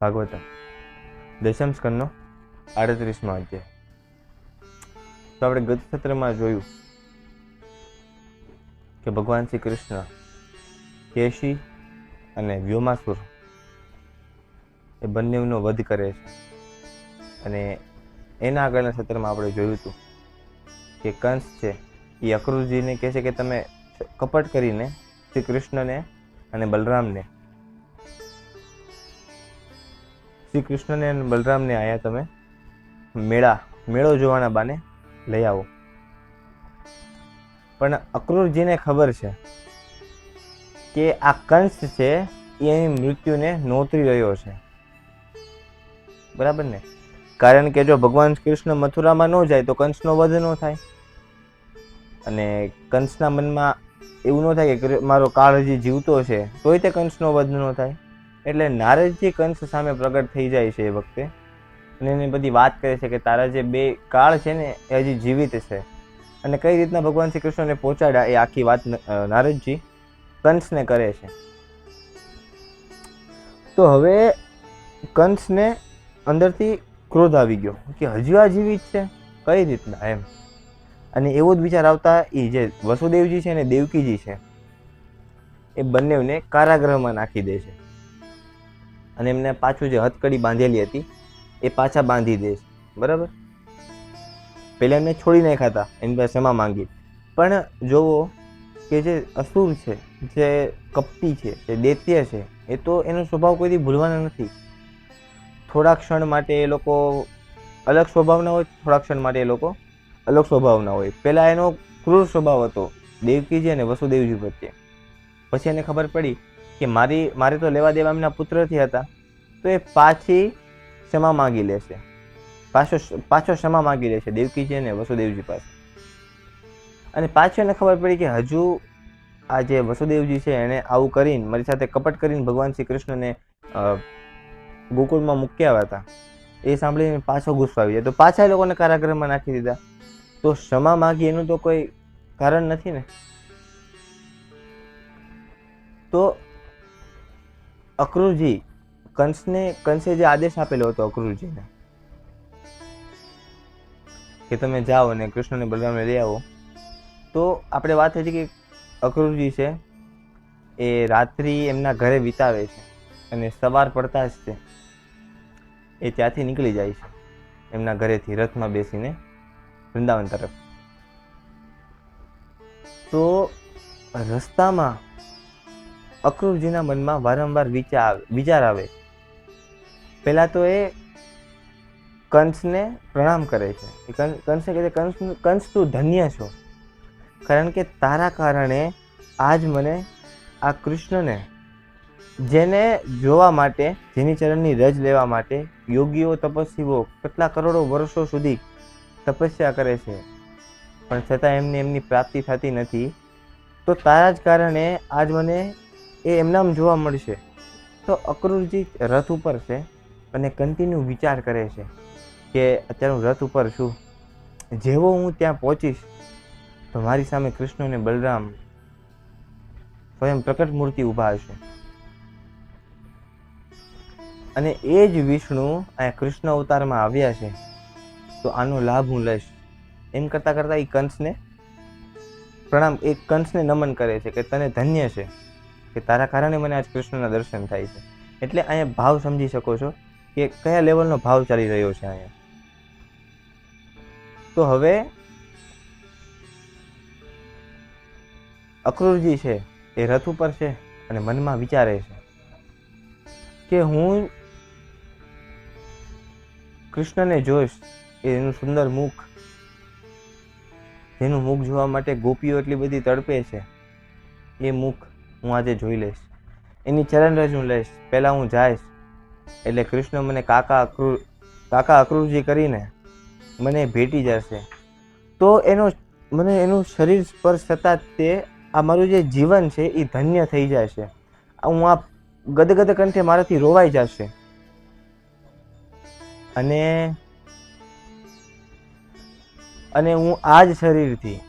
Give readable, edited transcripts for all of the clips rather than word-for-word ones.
ભાગવતમ દશમ સ્કંદનો 38મો અધ્યાય. તો આપણે ગત સત્રમાં જોયું કે ભગવાન શ્રી કૃષ્ણ કેશી અને વ્યોમાસુર એ બંનેનો વધ કરે છે. અને એના આગળના સત્રમાં આપણે જોયું હતું કે કંસ છે એ અક્રૂરજીને કહે છે કે તમે કપટ કરીને શ્રી કૃષ્ણને અને બલરામને આયા તમે મેળો જોવાના બાને લઈ આવો. પણ અક્રૂરજીને ખબર છે કે આ કંસ છે એ એની મૃત્યુને નોતરી રહ્યો છે, બરાબર ને? કારણ કે જો ભગવાન કૃષ્ણ મથુરામાં ન જાય તો કંસનો વધ ન થાય, અને કંસના મનમાં એવું ન થાય કે મારો કાળ હજી જીવતો છે તોય તે કંસનો વધ ન થાય. એટલે નારદજી કંસ સામે પ્રગટ થઈ જાય છે એ વખતે, અને એની બધી વાત કરે છે કે તારા જે બે કાળ છે ને એ હજી જીવિત છે, અને કઈ રીતના ભગવાન શ્રી કૃષ્ણને પહોંચાડ્યા એ આખી વાત નારદજી કંસને કરે છે. તો હવે કંસને અંદરથી ક્રોધ આવી ગયો કે હજી આ જીવિત છે, કઈ રીતના એમ. અને એવો જ વિચાર આવતા એ જે વસુદેવજી છે ને દેવકીજી છે એ બંનેને કારાગૃહમાં નાખી દે છે, અને એમને પાછું જે હથકડી બાંધેલી હતી એ પાછા બાંધી દે છે, બરાબર? પહેલા એમને છોડી નાખ્યા હતા એની પાસે ક્ષમા માંગી, પણ જોવો કે જે અસુર છે, જે કપટી છે, જે દૈત્ય છે, એ તો એનો સ્વભાવ કોઈથી ભૂલવાનો નથી. થોડા ક્ષણ માટે એ લોકો અલગ સ્વભાવના હોય, થોડા ક્ષણ માટે એ લોકો અલગ સ્વભાવના હોય. પહેલાં એનો ક્રૂર સ્વભાવ હતો દેવકીજી અને વસુદેવજી પ્રત્યે. પછી એને ખબર પડી કે મારે તો લેવા દેવા એમના પુત્રથી હતા, તો એ પાછી ક્ષમા માંગી લેશે, પાછો ક્ષમા માંગી લેશે દેવકીજી અને વસુદેવજી પાસે. અને પાછો એને ખબર પડી કે હજુ આ જે વસુદેવજી છે એને આવું કરીને મારી સાથે કપટ કરીને ભગવાન શ્રી કૃષ્ણને ગોકુળમાં મૂક્યા હતા, એ સાંભળીને પાછો ગુસ્સો આવી જાય. તો પાછા એ લોકોને કારાગૃહમાં નાખી દીધા. તો ક્ષમા માંગી એનું તો કોઈ કારણ નથી ને. તો અક્રૂરજી કંસે જે આદેશ આપેલો હતો અક્રૂરજીને કે તમે જાઓ અને કૃષ્ણને બલરામને લઈ આવો, તો આપણે વાત થઈ કે અક્રૂરજી છે એ રાત્રિ એમના ઘરે વિતાવે છે, અને સવાર પડતા જ એ ત્યાંથી નીકળી જાય છે એમના ઘરેથી રથમાં બેસીને વૃંદાવન તરફ. તો રસ્તામાં અક્રૂરજીના મનમાં વારંવાર વિચાર આવે. પહેલા તો એ કંસને પ્રણામ કરે છે. કંસે કહે છે, કંસ તું ધન્ય છો, કારણ કે તારા કારણે આજ મને આ કૃષ્ણને, જેને જોવા માટે, જેની ચરણની રજ લેવા માટે યોગીઓ તપસ્વીઓ કેટલા કરોડો વર્ષો સુધી તપસ્યા કરે છે, પણ છતાં એમની પ્રાપ્તિ થતી નથી. તો તારા જ કારણે આજ મને એ એમનામ જોવા મળશે. તો અક્રૂરજી રથ ઉપર છે અને કન્ટિન્યુ વિચાર કરે છે કે અત્યારે હું રથ ઉપર છું, જેવો હું ત્યાં પહોંચીશ તો મારી સામે કૃષ્ણ અને બલરામ સ્વયં પ્રકટ મૂર્તિ ઊભા હશે, અને એ જ વિષ્ણુ અહીંયા કૃષ્ણ અવતારમાં આવ્યા છે, તો આનો લાભ હું લઈશ. એમ કરતાં કરતાં એ કંસને નમન કરે છે કે તને ધન્ય છે કે તારા કારણે મને આજ કૃષ્ણના દર્શન થાય છે. એટલે અહીંયા ભાવ સમજી શકો છો કે કયા લેવલનો ભાવ ચાલી રહ્યો છે અહીંયા. તો હવે અક્રૂરજી છે એ રથ ઉપર છે અને મનમાં વિચારે છે કે હું કૃષ્ણને જોઈશ, એનું સુંદર મુખ, જેનું મુખ જોવા માટે ગોપીઓ એટલી બધી તડપે છે, એ મુખ હું આજે જોઈ લઈશ, એની ચરણ રજ હું લઈશ. પહેલાં હું જઈશ એટલે કૃષ્ણ મને કાકા અક્રૂરજી કરીને મને ભેટી જશે. તો મને એનું શરીર સ્પર્શ થતાં તે આ મારું જે જીવન છે એ ધન્ય થઈ જશે. હું આ ગદગદ કંઠે મારાથી રોવાઈ જશે, અને હું આ જ શરીરથી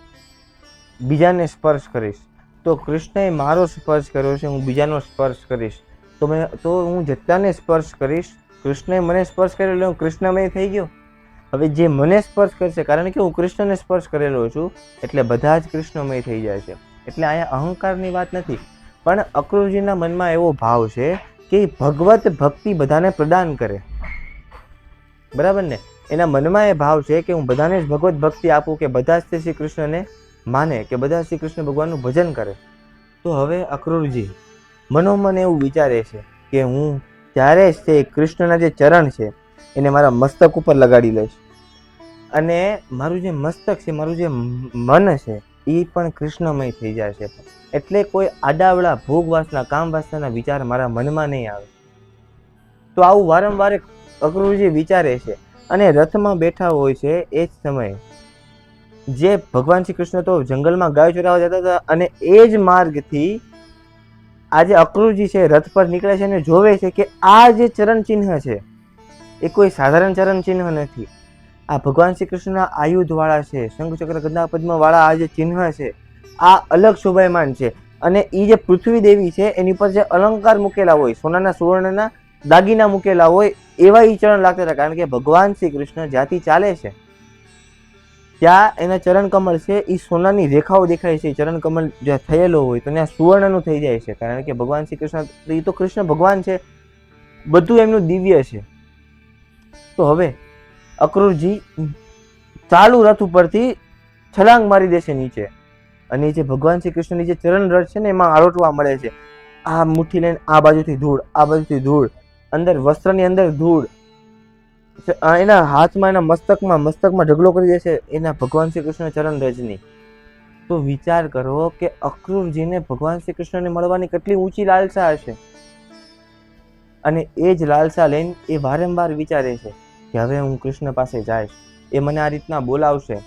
બીજાને સ્પર્શ કરીશ. તો કૃષ્ણએ મારો સ્પર્શ કર્યો છે, હું બીજાનો સ્પર્શ કરીશ તો હું જેટલાને સ્પર્શ કરીશ, કૃષ્ણએ મને સ્પર્શ કરેલો એટલે હું કૃષ્ણમય થઈ ગયો. હવે જે મને સ્પર્શ કરશે, કારણ કે હું કૃષ્ણને સ્પર્શ કરેલો છું, એટલે બધા જ કૃષ્ણમય થઈ જાય છે. એટલે અહીંયા અહંકારની વાત નથી, પણ અક્રૂરજીના મનમાં એવો ભાવ છે કે ભગવત ભક્તિ બધાને પ્રદાન કરે. બરાબર ને? એના મનમાં એ ભાવ છે કે હું બધાને જ ભગવત ભક્તિ આપું, કે બધા જ શ્રી કૃષ્ણને માને, કે બધા શ્રી કૃષ્ણ ભગવાનનું ભજન કરે. તો હવે અક્રૂરજી મનોમન એવું વિચારે છે કે હું ત્યારે જ તે કૃષ્ણના જે ચરણ છે એને મારા મસ્તક ઉપર લગાડી લઈશ, અને મારું જે મસ્તક છે, મારું જે મન છે એ પણ કૃષ્ણમય થઈ જશે. એટલે કોઈ આડાવડા ભોગ વાસના, કામ વાસનાના વિચાર મારા મનમાં નહીં આવે. તો આવું વારંવાર અક્રૂરજી વિચારે છે, અને રથમાં બેઠા હોય છે એ જ સમયે જે ભગવાન શ્રી કૃષ્ણ તો જંગલમાં ગાયો ચરાવવા જતા હતા, અને એ જ માર્ગથી આજે અક્રૂરજી છે રથ પર નીકળે છે અને જોવે છે કે આ જે ચરણ ચિહ્ન છે એ કોઈ સાધારણ ચરણ ચિહ્ન નથી. આ ભગવાન શ્રી કૃષ્ણના આયુધ વાળા છે, શંખ ચક્ર ગદા પદ્મ વાળા આ જે ચિહ્ન છે આ અલગ શોભાયમાન છે. અને એ જે પૃથ્વી દેવી છે એની પર જે અલંકાર મૂકેલા હોય, સોનાના સુવર્ણના દાગીના મૂકેલા હોય, એવા ઈ ચરણ લાગતા હતા. કારણ કે ભગવાન શ્રી કૃષ્ણ જ્યાંથી ચાલે છે ત્યાં એના ચરણ કમળ છે એ સોનાની રેખાઓ દેખાય છે. ચરણ કમળ જ્યાં થયેલો હોય તો ત્યાં સુવર્ણનું થઈ જાય છે, કારણ કે ભગવાન શ્રી કૃષ્ણ એ તો કૃષ્ણ ભગવાન છે, બધું એમનું દિવ્ય છે. તો હવે અક્રૂરજી ચાલુ રથ ઉપરથી છલાંગ મારી દેશે નીચે, અને જે ભગવાન શ્રી કૃષ્ણની જે ચરણ રથ છે ને એમાં આરોટવા મળે છે. આ મુઠ્ઠી લઈને આ બાજુથી ધૂળ, આ બાજુથી ધૂળ, અંદર વસ્ત્રની અંદર ધૂળ, એના હાથમાં, એના મસ્તકમાં ઢગલો કરી દે છે એના ભગવાન શ્રી કૃષ્ણ ચરણ રજની. તો વિચાર કરો કે અક્રૂરજીને ભગવાન શ્રી કૃષ્ણને મળવાની કેટલી ઊંચી લાલસા હશે. અને એ જ લાલસા લઈને એ વારંવાર વિચારે છે કે હવે હું કૃષ્ણ પાસે જઈશ, એ મને આ રીતના બોલાવશે,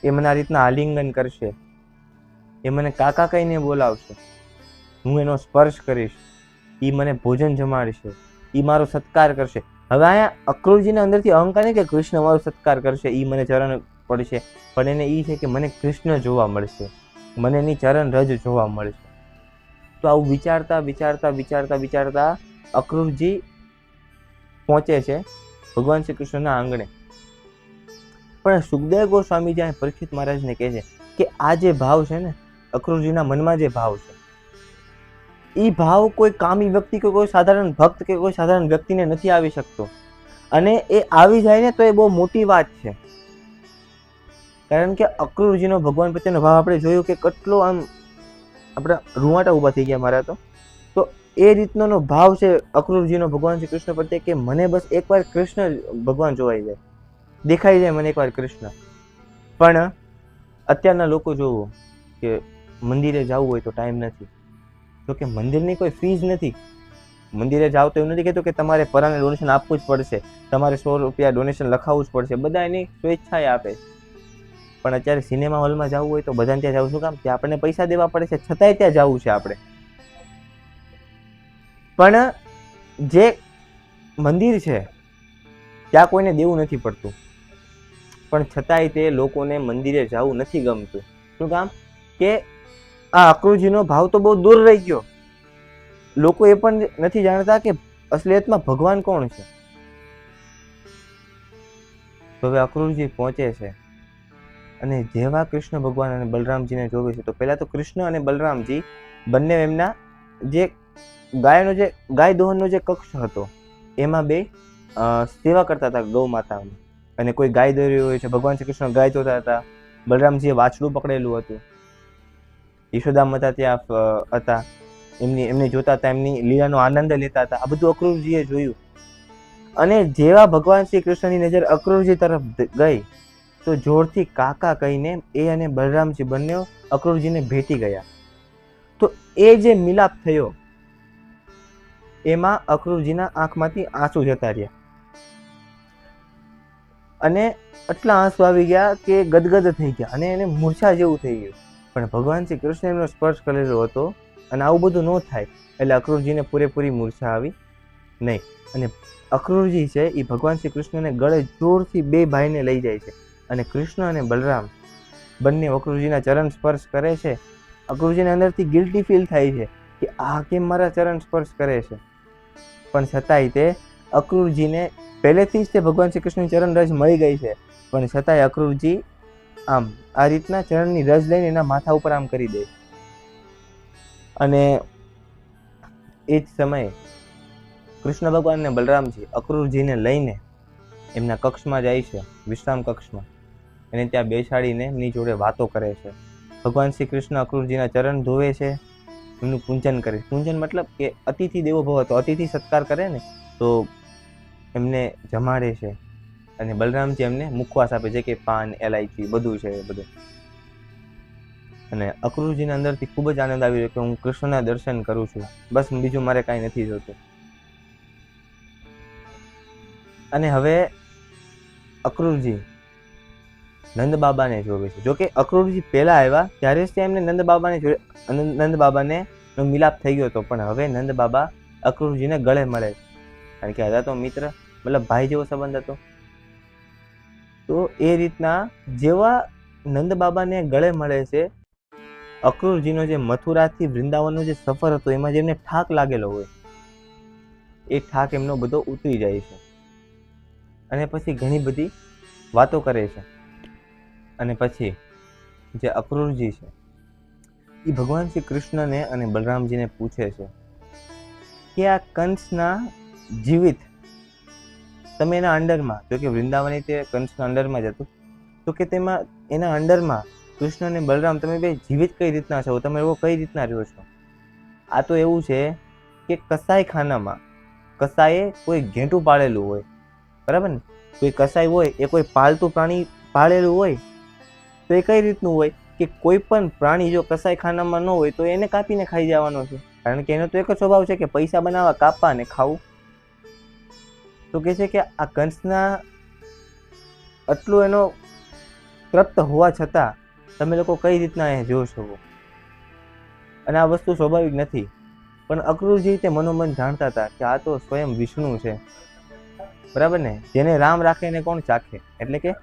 એ મને આ રીતના આલિંગન કરશે, એ મને કાકા કહીને બોલાવશે, હું એનો સ્પર્શ કરીશ, એ મને ભોજન જમાડશે, એ મારો સત્કાર કરશે. હવે અહીંયા અક્રૂરજીના અંદરથી અહંકાર નહીં કે કૃષ્ણ મારો સત્કાર કરશે, એ મને ચરણ પડશે, પણ એને એ છે કે મને કૃષ્ણ જોવા મળશે, મને એની ચરણ રજ જોવા મળશે. તો આવું વિચારતા અક્રૂરજી પહોંચે છે ભગવાન શ્રી કૃષ્ણના આંગણે. પણ સુખદેવ ગોસ્વામી જ્યાં પરીક્ષિત મહારાજને કહે છે કે આ જે ભાવ છે ને, અક્રૂરજીના મનમાં જે ભાવ છે, એ ભાવ કોઈ કામી વ્યક્તિ કે કોઈ સાધારણ ભક્ત કે કોઈ સાધારણ વ્યક્તિને નથી આવી શકતો. અને એ આવી જાય ને તો એ બહુ મોટી વાત છે, કારણ કે અક્રૂરજીનો ભગવાન પ્રત્યેનો ભાવ આપણે જોયું કે કેટલો આમ આપણા રૂવાટા ઊભા થઈ ગયા મારા. તો એ રીતનો ભાવ છે અક્રૂરજીનો ભગવાન શ્રી કૃષ્ણ પ્રત્યે કે મને બસ એકવાર કૃષ્ણ ભગવાન જોવાઈ જાય, દેખાઈ જાય મને એકવાર કૃષ્ણ. પણ અત્યારના લોકો જોવો કે મંદિરે જવું હોય તો ટાઈમ નથી, તો કે મંદિરની કોઈ ફીસ નથી. મંદિરે જાવ તો એવું નથી કહેતો કે તમારે પરાને ડોનેશન આપવું જ પડશે, તમારે 100 રૂપિયા ડોનેશન લખાવવું જ પડશે, બધા એની સ્વેચ્છાએ આપે. પણ અત્યારે સિનેમા હોલમાં જવું હોય તો બધાને ત્યાં જવું શું કામ? ત્યાં આપણને પૈસા દેવા પડે છે, છતાંય ત્યાં જવું છે આપણે. પણ જે મંદિર છે ત્યાં કોઈને દેવું નથી પડતું, પણ છતાંય તે લોકોને મંદિરે જવું નથી ગમતું. શું કામ? કે આ અક્રૂરજીનો ભાવ તો બહુ દૂર રહી ગયો. લોકો એ પણ નથી જાણતા કે અસલિયતમાં ભગવાન કોણ છે. તો હવે અક્રૂરજી પહોંચે છે અને જેવા કૃષ્ણ ભગવાન અને બલરામજીને જોવે છે, તો પહેલા તો કૃષ્ણ અને બલરામજી બંને એમના જે ગાય દોહનનો જે કક્ષ હતો એમાં બે સેવા કરતા હતા ગૌ માતાની. અને કોઈ ગાય દોરી હોય છે, ભગવાન શ્રી કૃષ્ણ ગાય દોતા હતા, બલરામજીએ વાછડું પકડેલું હતું, યશોદા માતા ત્યાં હતા, એમને જોતા હતા, એમની લીલાનો આનંદ લેતા હતા. આ બધું અક્રૂરજીએ જોયું. અને જેવા ભગવાન શ્રી કૃષ્ણની નજર અક્રૂરજી તરફ ગઈ તો જોરથી કાકા કહીને એ અને બલરામજી બંને અક્રૂરજીને ભેટી ગયા. તો એ જે મિલાપ થયો એમાં અક્રૂરજીના આંખમાંથી આંસુ જતા રહ્યા, અને આટલા આંસુ આવી ગયા કે ગદગદ થઈ ગયા, અને એને મૂર્છા જેવું થઈ ગયું. પણ ભગવાન શ્રી કૃષ્ણ એમનો સ્પર્શ કરેલો હતો, અને આવું બધું ન થાય એટલે અક્રૂરજીને પૂરેપૂરી મૂર્છા આવી નહીં. અને અક્રૂરજી છે એ ભગવાન શ્રી કૃષ્ણને ગળે જોરથી બે ભાઈને લઈ જાય છે, અને કૃષ્ણ અને બલરામ બંને અક્રૂરજીના ચરણ સ્પર્શ કરે છે. અક્રૂરજીને અંદરથી ગિલ્ટી ફીલ થાય છે કે આ કેમ મારા ચરણ સ્પર્શ કરે છે. પણ છતાંય તે અક્રૂરજીને પહેલેથી જ તે ભગવાન શ્રી કૃષ્ણની ચરણ રજ મળી ગઈ છે, પણ છતાંય અક્રૂરજી આમ આ રીતના ચરણની રજ લઈને એના માથા ઉપર આમ કરી દે. અને એ જ સમયે કૃષ્ણ ભગવાન અને બલરામજી અક્રૂરજીને લઈને એમના કક્ષમાં જાય છે, વિશ્રામ કક્ષમાં. એને ત્યાં બેસાડીને એમની જોડે વાતો કરે છે. ભગવાન શ્રી કૃષ્ણ અક્રૂરજીના ચરણ ધોવે છે, એમનું પૂજન કરે. પૂજન મતલબ કે અતિથિ દેવો ભવ, તો અતિથિ સત્કાર કરે ને તો એમને જમાડે છે. અને બલરામજી એમને મુખવાસ આપે છે, કે પાન, એલાયચી બધું છે એ બધું. અને અક્રૂરજીને અંદરથી ખૂબ જ આનંદ આવી રહ્યો કે હું કૃષ્ણના દર્શન કરું છું, બસ બીજું મારે કાંઈ નથી જોતું. અને હવે અક્રૂરજી નંદ બાબાને જોવે છે. જોકે અક્રૂરજી પહેલા આવ્યા ત્યારે જ એમને નંદ બાબાને મિલાપ થઈ ગયો હતો, પણ હવે નંદ બાબા અક્રૂરજીને ગળે મળે છે, કારણ કે હતા તો મિત્ર, મતલબ ભાઈ જેવો સંબંધ હતો. તો એ રીતના જેવા નંદ બાબાને ગળે મળે છે, અક્રૂરજીનો જે મથુરાથી વૃંદાવનનો જે સફર હતો એમાં જેમને ઠાક લાગેલો હોય એ ઠાક એમનો બધો ઉતરી જાય છે. અને પછી ઘણી બધી વાતો કરે છે. અને પછી જે અક્રૂરજી છે એ ભગવાન શ્રી કૃષ્ણને અને બલરામજીને પૂછે છે કે આ કંસના જીવિત તમે એના અંડરમાં, જો કે વૃંદાવન તે કંસના અંડરમાં જ હતું, તો કે તેમાં એના અંડરમાં કૃષ્ણ અને બલરામ તમે બે જીવિત કઈ રીતના છો, તમે એવો કઈ રીતના રહ્યો છો? આ તો એવું છે કે કસાઈ ખાનામાં કસાઈએ કોઈ ઘેંટું પાળેલું હોય, બરાબર ને? કોઈ કસાઈ હોય એ કોઈ પાલતું પ્રાણી પાળેલું હોય તો એ કઈ રીતનું હોય કે કોઈ પણ પ્રાણી જો કસાઈ ખાનામાં ન હોય તો એને કાપીને ખાઈ જવાનો છે, કારણ કે એનો તો એક જ સ્વભાવ છે કે પૈસા બનાવવા, કાપવા ને ખાવું. તો કે છે કે આ કંસના આટલું એનો તૃપ્ત હોવા છતાં તમે લોકો કઈ રીતના એ જો છો? અને આ વસ્તુ સ્વાભાવિક નથી. પણ અક્રૂરજી તે મનોમન જાણતા હતા કે આ તો સ્વયં વિષ્ણુ છે, બરાબર ને? જેને રામ રાખે એને કોણ ચાખે, એટલે કે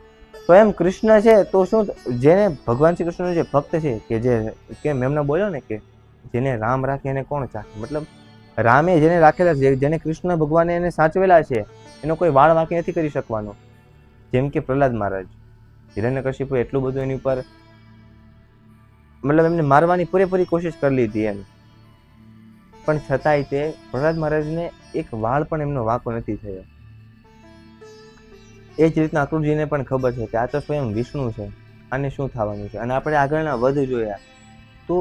સ્વયં કૃષ્ણ છે. તો શું, જેને ભગવાન શ્રી કૃષ્ણનો જે ભક્ત છે કે જે કેમ એમને બોલ્યો ને કે જેને રામ રાખે એને કોણ ચાખે, મતલબ રામે જેને રાખેલા છે, જેને કૃષ્ણ ભગવાને એને સાચવેલા છે, એનો કોઈ વાળ વાંકી નથી કરી શકવાનો. જેમ કે પ્રહલાદ મહારાજ, હિરણ્યકશિપુ એટલું બધું એની ઉપર મતલબ એમને મારવાની પૂરેપૂરી કોશિશ કરી લીધી એમ, પણ છતાંય તે પ્રહલાદ મહારાજને એક વાળ પણ એમનો વાંકો નથી થયો. એ જ રીતના અક્રૂરજીને પણ ખબર છે કે આ તો સ્વયં વિષ્ણુ છે, આને શું થવાનું છે. અને આપણે આગળના વધ જોયા તો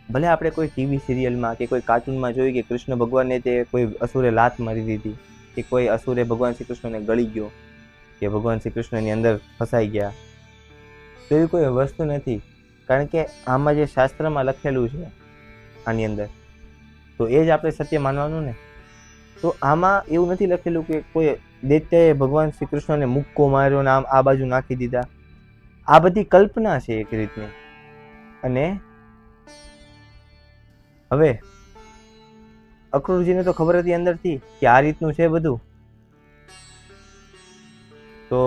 ભલે આપણે કોઈ ટીવી સિરિયલમાં કે કોઈ કાર્ટૂનમાં જોયું કે કૃષ્ણ ભગવાનને તે કોઈ અસુરે લાત મારી દીધી, કે કોઈ અસુરે ભગવાન શ્રી કૃષ્ણને ગળી ગયો, કે ભગવાન શ્રી કૃષ્ણની અંદર ફસાઈ ગયા, તો એવી કોઈ વસ્તુ નથી. કારણ કે આમાં જે શાસ્ત્રમાં લખેલું છે આની અંદર, તો એ જ આપણે સત્ય માનવાનું ને. તો આમાં એવું નથી લખેલું કે કોઈ દૈત્યએ ભગવાન શ્રી કૃષ્ણને મુક્કો માર્યો ને આમ આ બાજુ નાખી દીધા. આ બધી કલ્પના છે એક રીતની. અને હવે અક્રૂરજીને તો ખબર હતી અંદરથી કે આ રીતનું છે બધું. તો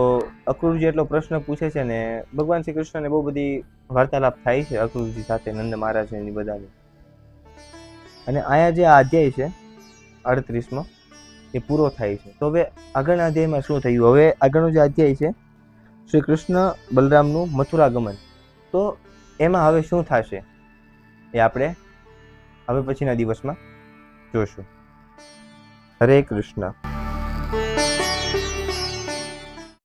અક્રૂરજી એટલો પ્રશ્ન પૂછે છે ને ભગવાન શ્રી કૃષ્ણને બહુ બધી વાર્તાલાપ થાય છે અક્રૂરજી સાથે, નંદ મહારાજ એની બધાની. અને અહીંયા જે આ અધ્યાય છે 38મો એ પૂરો થાય છે. તો હવે આગળના અધ્યાયમાં શું થયું? હવે આગળનો જે અધ્યાય છે શ્રી કૃષ્ણ બલરામનું મથુરા ગમન, તો એમાં હવે શું થશે એ આપણે હવે પછીના દિવસમાં જોશું. હરે કૃષ્ણ.